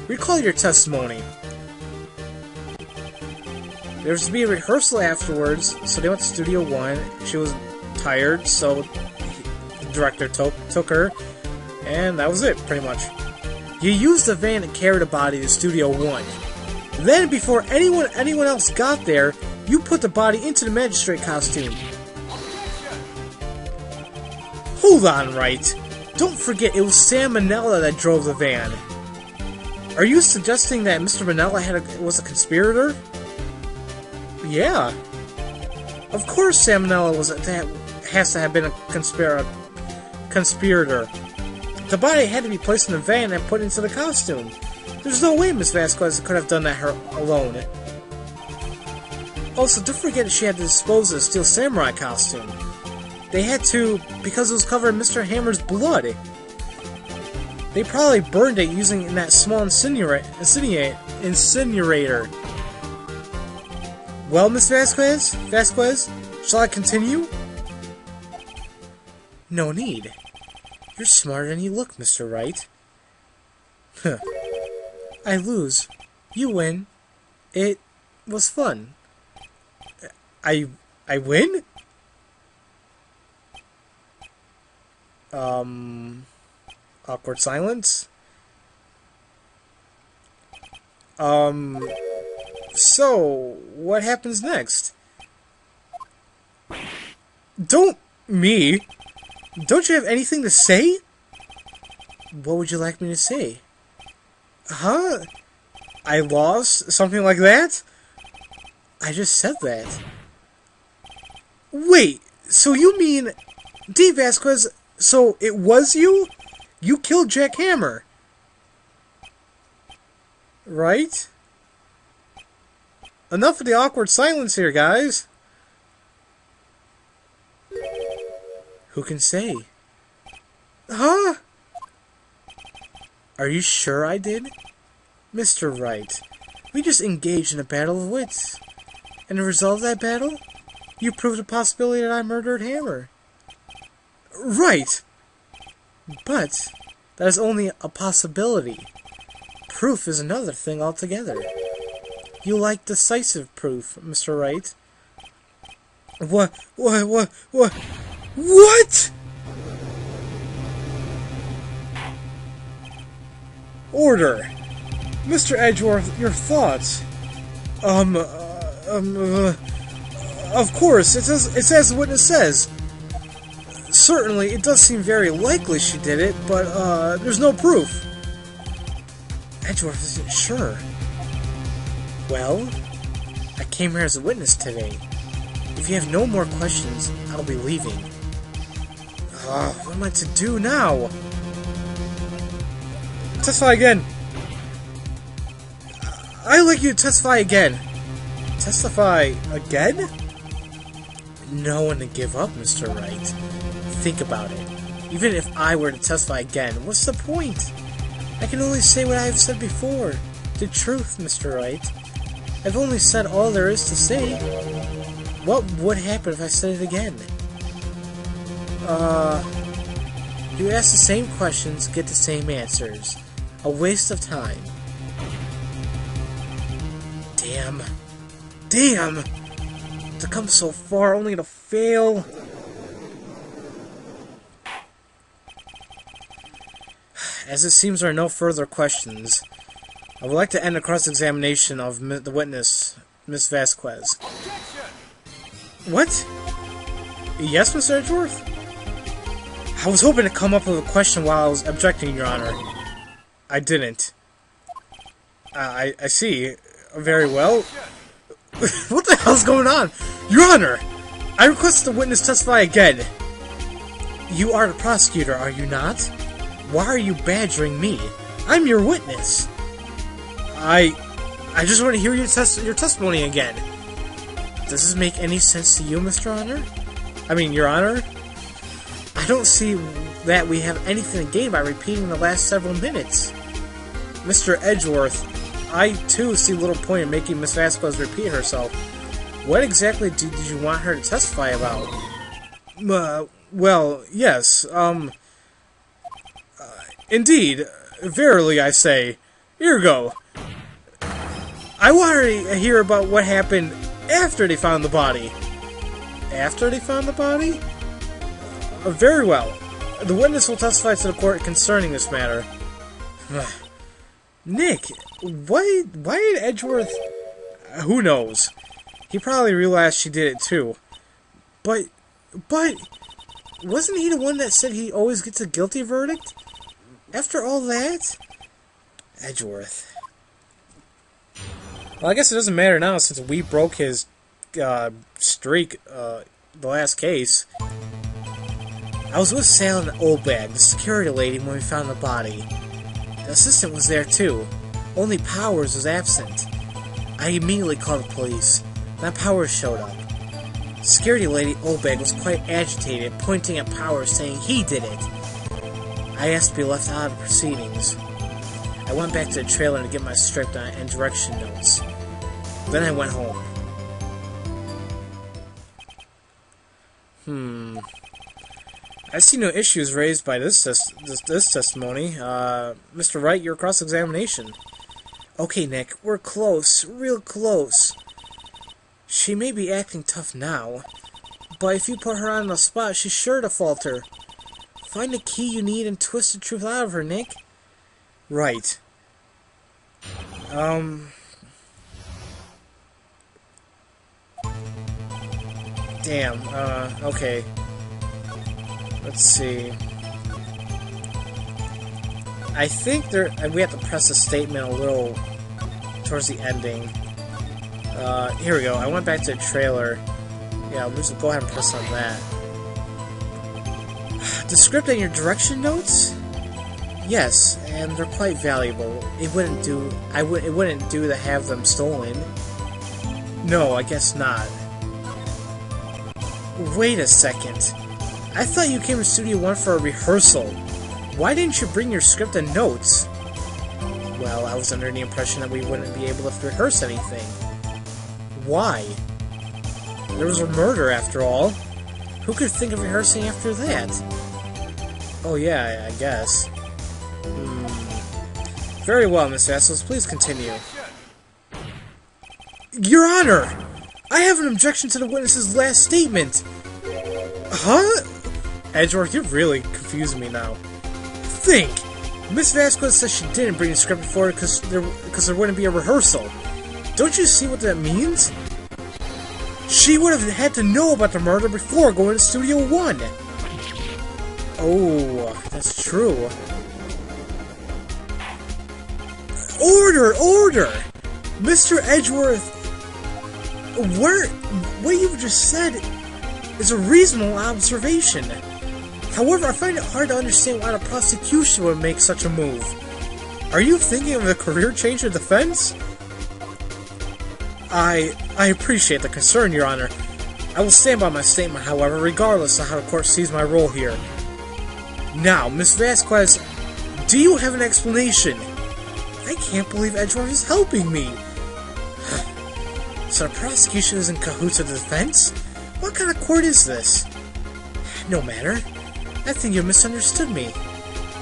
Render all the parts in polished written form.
Recall your testimony. There was to be a rehearsal afterwards, so they went to Studio One. She was tired, so the director took her, and that was it, pretty much. You used the van to carry the body to Studio One. Then, before anyone else got there, you put the body into the magistrate costume. Hold on, Wright. Don't forget, it was Sam Manella that drove the van. Are you suggesting that Mr. Manella was a conspirator? Yeah. Of course Sam Manella has to have been a conspirator. The body had to be placed in the van and put into the costume. There's no way Miss Vasquez could have done that alone. Also, don't forget she had to dispose of the Steel Samurai costume. They had to because it was covered in Mr. Hammer's blood. They probably burned it using that small incinerator. Well, Miss Vasquez, shall I continue? No need. You're smarter than you look, Mr. Wright. Huh. I lose. You win. It was fun. I win? Awkward silence. So, what happens next? Don't you have anything to say? What would you like me to say? Huh? I lost? Something like that? I just said that. Wait, so you mean... Dave Vasquez, so it was you? You killed Jack Hammer. Right? Enough of the awkward silence here, guys. Who can say? Huh? Are you sure I did? Mr. Wright, we just engaged in a battle of wits. And the result of that battle? You proved the possibility that I murdered Hammer. Right! But that is only a possibility. Proof is another thing altogether. You like decisive proof, Mr. Wright. What? Order! Mr. Edgeworth, your thoughts. Of course, it's as the witness says. Certainly, it does seem very likely she did it, but, there's no proof. Edgeworth isn't sure. Well, I came here as a witness today. If you have no more questions, I'll be leaving. What am I to do now? Testify again. I'd like you to testify again. Testify again? No one to give up, Mr. Wright. Think about it. Even if I were to testify again, what's the point? I can only say what I have said before. The truth, Mr. Wright. I've only said all there is to say. What would happen if I said it again? You ask the same questions, get the same answers. A waste of time. Damn! To come so far only to fail. As it seems there are no further questions, I would like to end the cross-examination of the witness, Miss Vasquez. What? Yes, Mr. Edgeworth? I was hoping to come up with a question while I was objecting, Your Honor. I didn't. I see. Very well. What the hell's going on? Your Honor! I request the witness testify again. You are the prosecutor, are you not? Why are you badgering me? I'm your witness. I just want to hear your testimony again. Does this make any sense to you, Mr. Honor? Your Honor? I don't see that we have anything to gain by repeating the last several minutes. Mr. Edgeworth, I too see little point in making Miss Vasquez repeat herself. What exactly did you want her to testify about? Well, yes, indeed, verily I say, Here we go. I want to hear about what happened after they found the body. After they found the body? Very well. The witness will testify to the court concerning this matter. Nick, why did Edgeworth... Who knows? He probably realized she did it too. But... Wasn't he the one that said he always gets a guilty verdict? After all that? Edgeworth. Well, I guess it doesn't matter now since we broke his streak the last case. I was with Sal and Oldbag, the security lady, when we found the body. The assistant was there too. Only Powers was absent. I immediately called the police. Then Powers showed up. Security lady Oldbag was quite agitated, pointing at Powers, saying he did it. I asked to be left out of the proceedings. I went back to the trailer to get my script and direction notes. Then I went home. I see no issues raised by this testimony. Mr. Wright, your cross-examination. Okay, Nick, we're close, real close. She may be acting tough now, but if you put her on the spot, she's sure to falter. Find the key you need and twist the truth out of her, Nick. Right. Damn, okay. Let's see. I think we have to press the statement a little towards the ending. Here we go. I went back to the trailer. Yeah, we'll just go ahead and press on that. The script and your direction notes? Yes, and they're quite valuable. It wouldn't do to have them stolen. No, I guess not. Wait a second. I thought you came to Studio One for a rehearsal. Why didn't you bring your script and notes? Well, I was under the impression that we wouldn't be able to rehearse anything. Why? There was a murder, after all. Who could think of rehearsing after that? Oh yeah, I guess. Very well, Miss Vassals, please continue. Your Honor! I have an objection to the witness's last statement! Huh? Edgeworth, you're really confusing me now. Think! Miss Vasquez says she didn't bring the script before because there wouldn't be a rehearsal. Don't you see what that means? She would have had to know about the murder before going to Studio One. Oh, that's true. Order! Order! Mr. Edgeworth, what you've just said is a reasonable observation. However, I find it hard to understand why the prosecution would make such a move. Are you thinking of a career change in defense? I appreciate the concern, Your Honor. I will stand by my statement, however, regardless of how the court sees my role here. Now, Miss Vasquez, do you have an explanation? I can't believe Edgeworth is helping me. So the prosecution is in cahoots with the defense? What kind of court is this? No matter. I think you misunderstood me.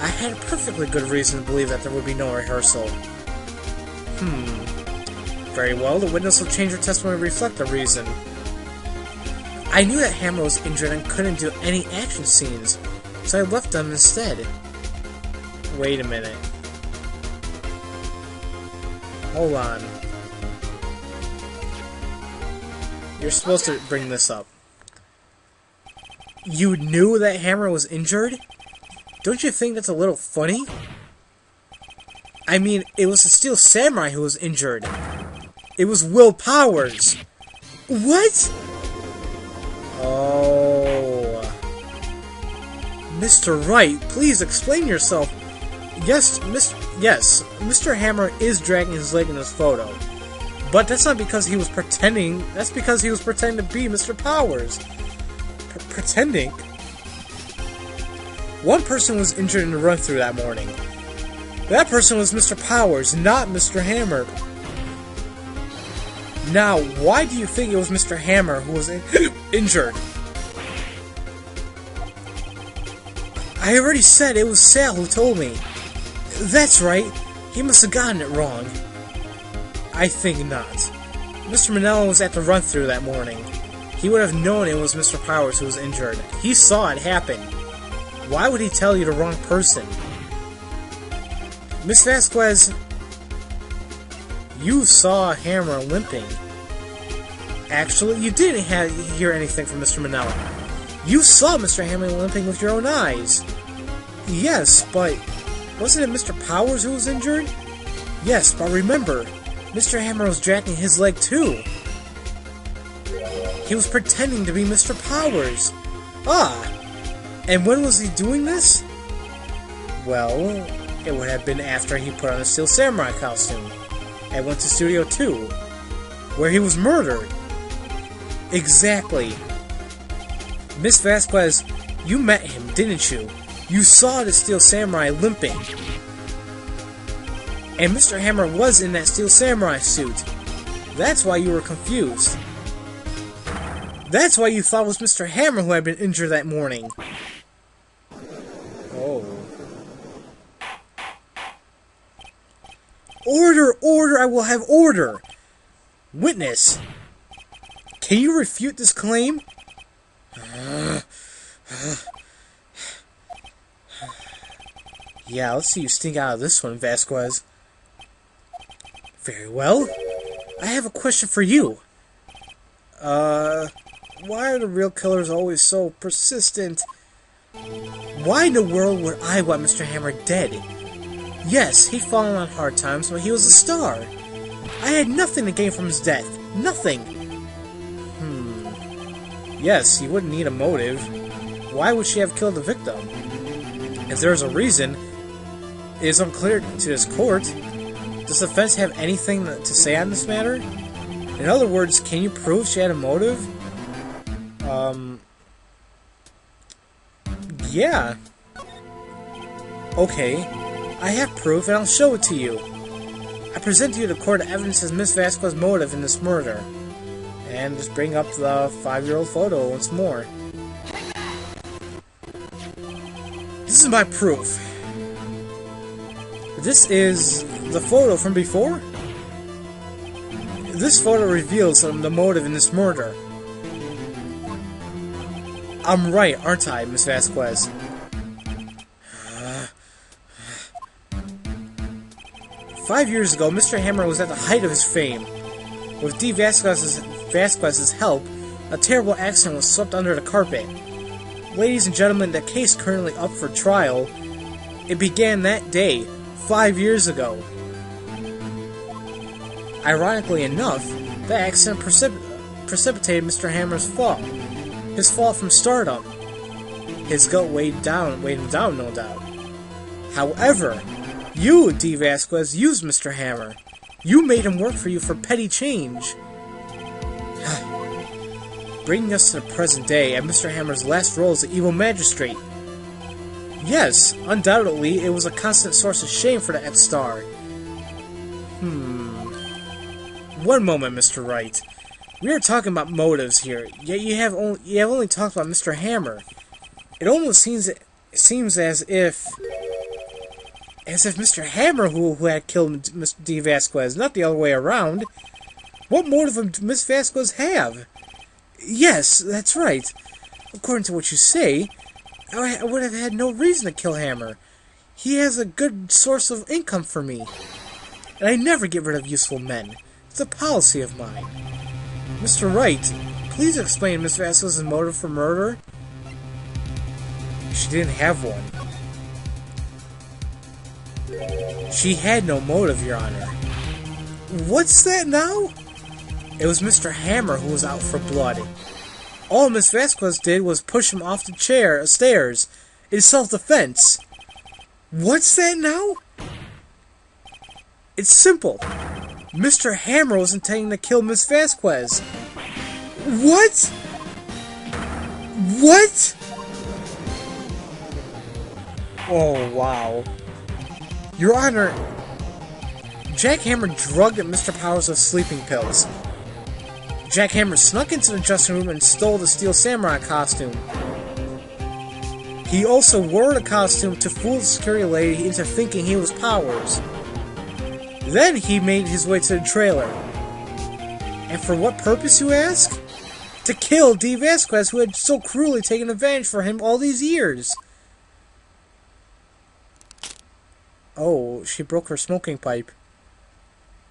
I had a perfectly good reason to believe that there would be no rehearsal. Very well, the witness will change her testimony to reflect the reason. I knew that Hammer was injured and couldn't do any action scenes, so I left them instead. Wait a minute. Hold on. You're supposed to bring this up. You knew that Hammer was injured? Don't you think that's a little funny? I mean, it was the Steel Samurai who was injured. It was Will Powers. What? Oh. Mr. Wright, please explain yourself. Yes, Mr. Hammer is dragging his leg in this photo. But that's not because he was pretending. That's because he was pretending to be Mr. Powers. Pretending? One person was injured in the run-through that morning. That person was Mr. Powers, not Mr. Hammer. Now, why do you think it was Mr. Hammer who was injured? I already said it was Sal who told me. That's right. He must have gotten it wrong. I think not. Mr. Manella was at the run-through that morning. He would have known it was Mr. Powers who was injured. He saw it happen. Why would he tell you the wrong person? Miss Vasquez, you saw Hammer limping. Actually, you didn't hear anything from Mr. Manella. You saw Mr. Hammer limping with your own eyes. Yes, but wasn't it Mr. Powers who was injured? Yes, but remember, Mr. Hammer was dragging his leg too. He was pretending to be Mr. Powers. Ah, and when was he doing this? Well, it would have been after he put on a Steel Samurai costume and went to Studio 2, where he was murdered. Exactly. Miss Vasquez, you met him, didn't you? You saw the Steel Samurai limping. And Mr. Hammer was in that Steel Samurai suit. That's why you were confused. That's why you thought it was Mr. Hammer who had been injured that morning. Oh. Order! Order! I will have order! Witness! Can you refute this claim? Yeah, let's see you stink out of this one, Vasquez. Very well. I have a question for you. Why are the real killers always so persistent? Why in the world would I want Mr. Hammer dead? Yes, he'd fallen on hard times, but he was a star. I had nothing to gain from his death. Nothing. Yes, he wouldn't need a motive. Why would she have killed the victim? If there's a reason, it is unclear to this court. Does the defense have anything to say on this matter? In other words, can you prove she had a motive? Yeah. Okay, I have proof and I'll show it to you. I present to you the court evidence as Miss Vasquez's motive in this murder. And just bring up the 5-year-old photo once more. This is my proof. This is the photo from before? This photo reveals the motive in this murder. I'm right, aren't I, Miss Vasquez? 5 years ago, Mr. Hammer was at the height of his fame. With D. Vasquez's help, a terrible accident was swept under the carpet. Ladies and gentlemen, the case currently up for trial, it began that day, 5 years ago. Ironically enough, the accident precipitated Mr. Hammer's fall. His fall from stardom. His guilt weighed him down, no doubt. However, you, D. Vasquez, used Mr. Hammer. You made him work for you for petty change. Bringing us to the present day, and Mr. Hammer's last role as the evil magistrate. Yes, undoubtedly, it was a constant source of shame for the ex-star. One moment, Mr. Wright. We are talking about motives here, yet you have only talked about Mr. Hammer. It almost seems as if Mr. Hammer who had killed Miss D. Vasquez, not the other way around. What motive would Miss Vasquez have? Yes, that's right. According to what you say, I would have had no reason to kill Hammer. He has a good source of income for me. And I never get rid of useful men. It's a policy of mine. Mr. Wright, please explain Miss Vasquez's motive for murder. She didn't have one. She had no motive, Your Honor. What's that now? It was Mr. Hammer who was out for blood. All Miss Vasquez did was push him off the stairs in self-defense. What's that now? It's simple. Mr. Hammer was intending to kill Miss Vasquez. What? What? Oh, wow. Your Honor, Jack Hammer drugged Mr. Powers with sleeping pills. Jack Hammer snuck into the dressing room and stole the Steel Samurai costume. He also wore the costume to fool the security lady into thinking he was Powers. Then he made his way to the trailer. And for what purpose, you ask? To kill Dee Vasquez, who had so cruelly taken advantage for him all these years. Oh, she broke her smoking pipe.